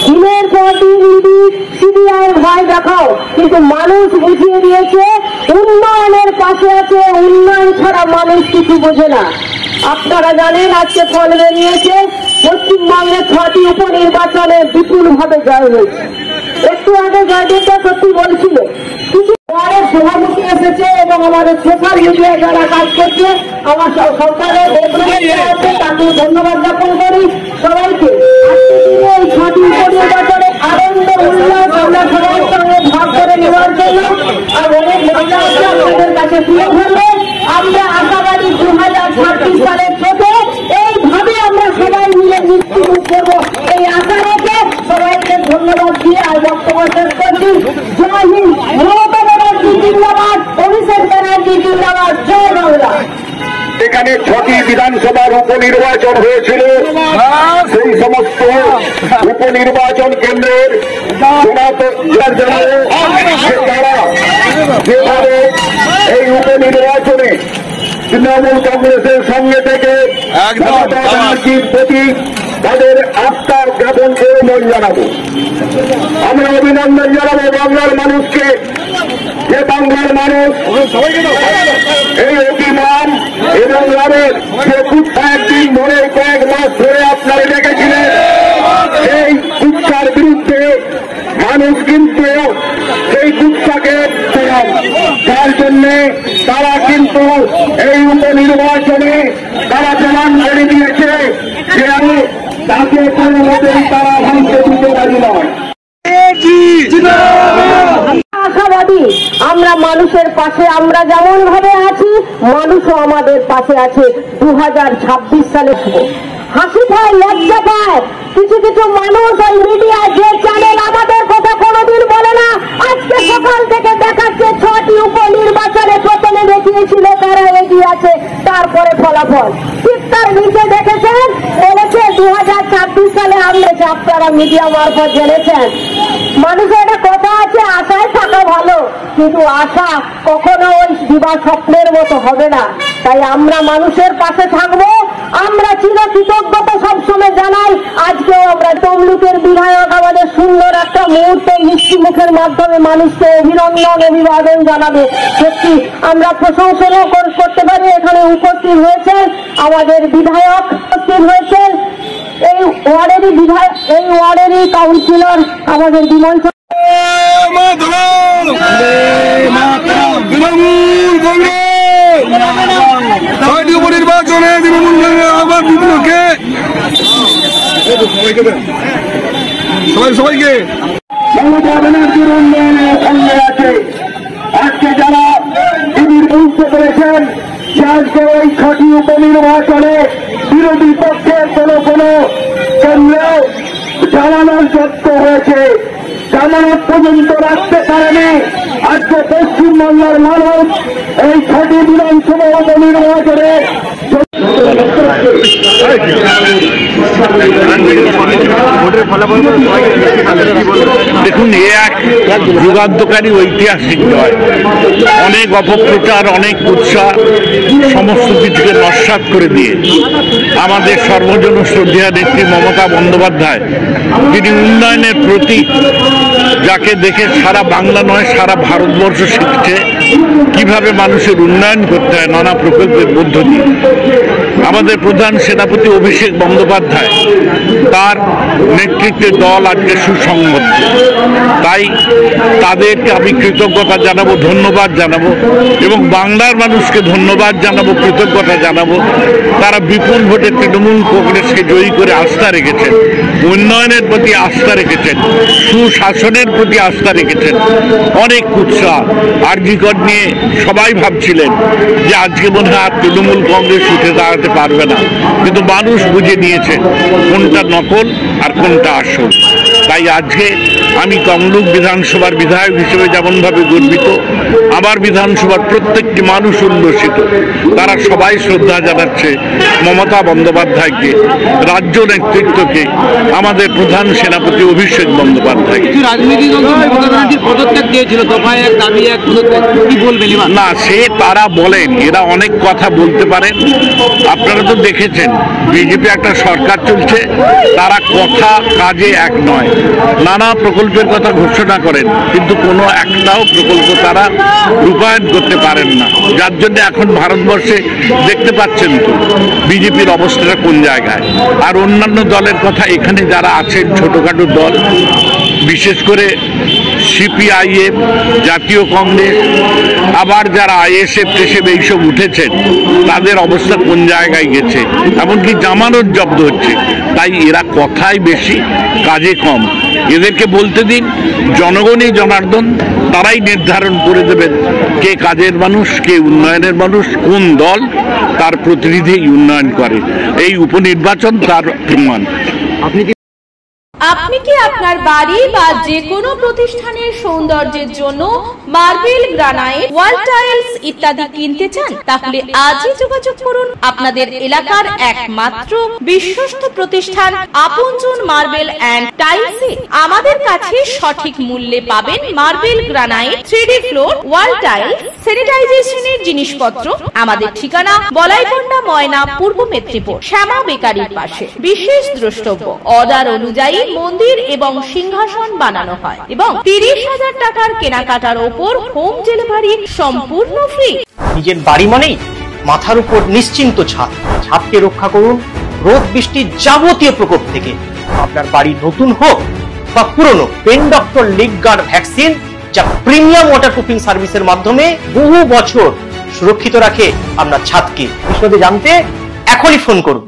দিনের পর দিন সিবিআই ভয় দেখাও, কিন্তু মানুষ বুঝিয়ে দিয়েছে উন্নয়নের পাশে আছে, উন্নয়ন ছাড়া মানুষ কিছু বোঝে না। আপনারা জানেন আজকে ফল বেরিয়েছে, পশ্চিমবঙ্গের 6টি উপনির্বাচনে বিপুল ভাবে জয় হয়েছে। একটু আগে জয়দেবটা সত্যি বলছিল, কিছু ওয়ার্ডের সভাপতি এসেছে এবং আমাদের সোশ্যাল মিডিয়ায় যারা কাজ করছে আমার সরকারের তাকে ধন্যবাদ জ্ঞাপন করি সবাইকে। এই 6টি উপনির্বাচনে আনন্দ উল্লাস আমরা সবার সঙ্গে ভাগ করে নেওয়ার জন্য আর অনেক মজা আছে আপনাদের কাছে তুলে ধরবে। আমরা আশাবাদী 2026 সালের ছোটে এইভাবে আমরা সবাই মিলে মৃত্যুমুখ করবো, এই আশা রেখে সবাইকে ধন্যবাদ দিয়ে আর বক্তব্য শেষ করছি। জয় হিন্দ, মমতা ব্যানার্জি জিন্দাবাদ, অভিষেক ব্যানার্জি জিন্দাবাদ, জয় বাংলা। এখানে 6টি বিধানসভার উপনির্বাচন হয়েছিল, সেই সমস্ত উপনির্বাচন কেন্দ্রের যেভাবে এই উপনির্বাচনে তৃণমূল কংগ্রেসের সঙ্গে থেকে মমতা ব্যানার্জির প্রতি তাদের আস্থার জ্ঞাপন করে মন জানাবো। আমরা অভিনন্দন জানাবো বাংলার মানুষকে, যে বাংলার মানুষ এই অতিমান এবং গ্রামের যে কয়েকদিন ধরে কয়েক মাস ধরে আপনারা দেখেছিলেন, সেই কুৎসার বিরুদ্ধে মানুষ কিন্তু সেই কুৎসাকে যার জন্য তারা কিন্তু এই উপনির্বাচনে তারা প্রমাণ করে দিয়েছে যে আমি তাকে কোনো মতেই তারা ভাঙতে দিতে পারি নয়। আশাবাদী আমরা মানুষের পাশে, আমরা যেমন ভাবে আছি মানুষও আমাদের পাশে আছে। 2026 সালে হাসি পায়, লজ্জা পায় কিছু কিছু মানুষ ওই মিডিয়া যে চ্যানেল আমাদের কথা কোনোদিন বলে না, আজকে সকাল থেকে দেখাচ্ছে 6টি উপনির্বাচনে প্রথমে দেখিয়েছিল তারা এগিয়ে আছে, তারপরে ফলাফল ঠিক তার নিচে দেখেছেন বলেছে 2026 সালে আমরা, আপনারা মিডিয়া মারফত জেনেছেন। মানুষের একটা কথা আছে, আশায় থাকা ভালো, কিন্তু আশা কখনো ওই দিবা স্বপ্নের মতো হবে না। তাই আমরা মানুষের পাশে থাকবো, আমরা চিরকৃতজ্ঞতা সবসময় জানাই। আজকেও আমরা তমলুকের বিধায়ক আমাদের সুন্দর একটা মুহূর্তে মিষ্টি মুখের মাধ্যমে মানুষকে অভিবাদন জানাবে। সত্যি আমরা প্রশংসাও করতে পারি। এখানে উপস্থিত হয়েছেন আমাদের বিধায়ক, উপস্থিত হয়েছেন এই ওয়ার্ডেরই কাউন্সিলর আমাদের বিমল। উপনির্বাচনে আবার বিপুলকে সবাইকে মমতা ব্যানার্জির উন্নয়নের সঙ্গে আছে। আজকে যারা দিদির বুঝতে পেরেছেন যে আজকে ওই 6টি উপনির্বাচনে বিরোধী পক্ষের কোনো কেন্দ্র জানানোর যত্ন হয়েছে, জামানত পর্যন্ত রাখতে পারেনি। আজকে পশ্চিমবঙ্গের মানুষ এই 6টি বিধানসভা উপনির্বাচনে দেখুন, এ এক যুগান্তকারী ঐতিহাসিক জয়। অনেক অপপ্রচার, অনেক উৎসাহ সমস্ত কিছুকে নস্যাৎ করে দিয়ে আমাদের সর্বজন শ্রদ্ধেয় নেত্রী মমতা বন্দ্যোপাধ্যায়, যিনি উন্নয়নের প্রতীক, যাকে দেখে সারা বাংলা নয় সারা ভারতবর্ষ শিখছে কিভাবে মানুষের উন্নয়ন করতে হয় নানা প্রকল্পের মধ্য দিয়ে। আমাদের প্রধান সেনাপতি অভিষেক বন্দ্যোপাধ্যায়, তার নেতৃত্বে দল আজকে সুসংগত। তাই তাদেরকে আমি কৃতজ্ঞতা জানাবো, ধন্যবাদ জানাবো এবং বাংলার মানুষকে ধন্যবাদ জানাবো, কৃতজ্ঞতা জানাবো। তারা বিপুল ভোটে তৃণমূল কংগ্রেসকে জয়ী করে আস্থা রেখেছেন, উন্নয়নের প্রতি আস্থা রেখেছেন, সুশাসনের প্রতি আস্থা রেখেছেন। অনেক উৎসাহ আরজিকর নিয়ে সবাই ভাবছিলেন যে আজকে মনে হয় তৃণমূল কংগ্রেস উঠে দাঁড়াতে পারবে না, কিন্তু মানুষ বুঝে নিয়েছে কোনটা নকল আর কোনটা আসল। তাই আজকে আমি তমলুক বিধানসভার বিধায়ক হিসেবে যেমনভাবে গর্বিত, আমার বিধানসভার প্রত্যেকটি মানুষ উল্লসিত। তারা সবাই শ্রদ্ধা জানাচ্ছে মমতা বন্দ্যোপাধ্যায়কে, রাজ্য নেতৃত্বকে, আমাদের প্রধান সেনাপতি অভিষেক বন্দ্যোপাধ্যায়কে। রাজনৈতিক দল পদত্যাগ দিয়েছিল, দফায় এক দাবি এক পদত্যাগ, কি বলবেন? না, সে তারা বলেন, এরা অনেক কথা বলতে পারেন। আপনারা তো দেখেছেন বিজেপি একটা সরকার চলছে, তারা কথা কাজে এক নয়। নানা প্রকল্পের কথা ঘোষণা করেন, কিন্তু কোনো একটাও প্রকল্প তারা রূপায়ণ করতে পারেন না। যার জন্য এখন ভারতবর্ষে দেখতে পাচ্ছেন তো বিজেপির অবস্থাটা কোন জায়গায়। আর অন্যান্য দলের কথা, এখানে যারা আছেন ছোটখাটো দল, বিশেষ করে সিপিআইএম, জাতীয় কংগ্রেস, আবার যারা আইএসএফ টেসএফ এইসব উঠেছেন, তাদের অবস্থা কোন জায়গায় গেছে, এমনকি জামানত জব্দ হচ্ছে। তাই এরা কথাই বেশি, কাজে কম। এদেরকে বলতে দিন, জনগণই জনার্দন, তারাই নির্ধারণ করে দেবেন কে কাজের মানুষ, কে উন্নয়নের মানুষ, কোন দল তার প্রতিনিধি উন্নয়ন করে। এই উপনির্বাচন তার প্রমাণ। আপনি কি আপনার বাড়ি বা যে কোনো প্রতিষ্ঠানের সৌন্দর্যের জন্য মার্বেল, গ্রানাইট, ওয়াল টাইলস ইত্যাদি কিনতে চান? তাহলে আজই যোগাযোগ করুন আপনাদের এলাকার একমাত্র বিশ্বস্ত প্রতিষ্ঠান আপনজন মার্বেল এন্ড টাইলস এ। আমাদের কাছে সঠিক মূল্যে পাবেন marble, granite, 3D floor, wall tiles, স্যানিটাইজেশনের জিনিসপত্র। আমাদের ঠিকানা বলাইকন্ডা, ময়না, পূর্ব মেদিনীপুর, শ্যামা বেকারির পাশে। বিশেষ দ্রষ্টব্য, অর্ডার অনুযায়ী মন্দির এবং সিংহাসন বানানো হয় এবং 30,000 টাকার কেনাকাটার ওপর হোম ডেলিভারি সম্পূর্ণ ফ্রি। নিজের বাড়ি মানেই মাথার উপর নিশ্চিন্ত ছাদ। ছাদকে রক্ষা করুন রোদ বৃষ্টির যাবতীয় প্রকোপ থেকে। আপনার বাড়ি নতুন হোক বা পুরনো, pen doctor leak guard vaccine, যা প্রিমিয়াম ওয়াটারপ্রুফিং সার্ভিসের মাধ্যমে বহু বছর সুরক্ষিত রাখে আপনার ছাদকে। বিশদে জানতে এখনই ফোন করুন।